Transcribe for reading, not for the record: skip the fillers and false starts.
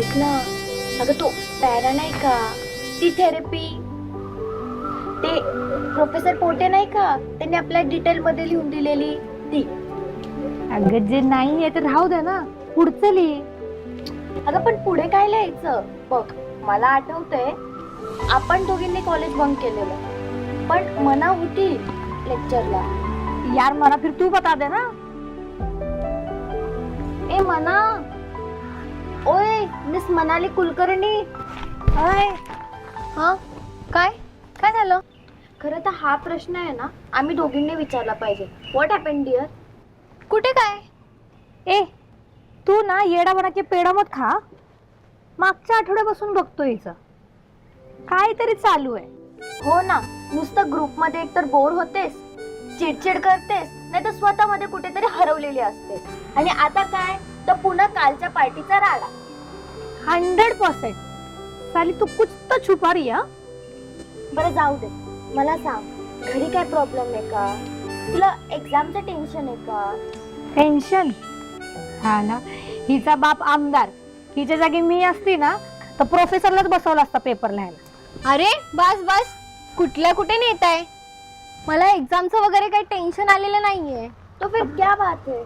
ऐक ना, अगं तो पॅरा नाही का, ती थेरपी, ते प्रोफेसर पोटे नाही का, त्यांनी आपल्या डिटेल मध्ये लिहून दिलेली ती. अगं जे नाही आहे ते राहू दे ना, पुढचं लिही. अगं पण पुढे काय लिहायचं बघ. मला आठवतंय आपण दोघींनी कॉलेज बंक केलेलं, पण मना होती लेक्चरला. यार मला फिर तू बता दे ना. ए मना, ओय मिस मनाली कुलकर्णी. अय, हा काय काय झालं? खरं तर हा प्रश्न आहे ना, आम्ही दोघींनी विचारला पाहिजे. What happen dear? कुठे काय? ए तू ना येडावणाचे पेढा मत खा. मागच्या आठवड्यापासून बघतोय हिचं काहीतरी चालू आहे. हो ना, नुसतं ग्रुप मध्ये एकतर बोर होतेस, चिडचिड करतेस, नाही तर स्वतःमध्ये कुठेतरी हरवलेली असतेस. आणि आता काय, तर पुन्हा कालच्या पार्टीचा राडा. 100%. साली तू कुछ तो छुपा रही है. बरं जाऊ दे, मला सांग, घरी काय प्रॉब्लेम आहे का? तुला एक्झामचं टेन्शन आहे का? टेन्शन? हा ना, हिचा बाप आमदार, हिच्या जागी मी असती ना तर प्रोफेसरलाच बसवलं असतं पेपर लिहायला. अरे बस बस, कुठल्या नेत आहे? मला एक्झामचं वगैरे काही टेन्शन आलेलं नाहीये. तो फिर क्या बात है?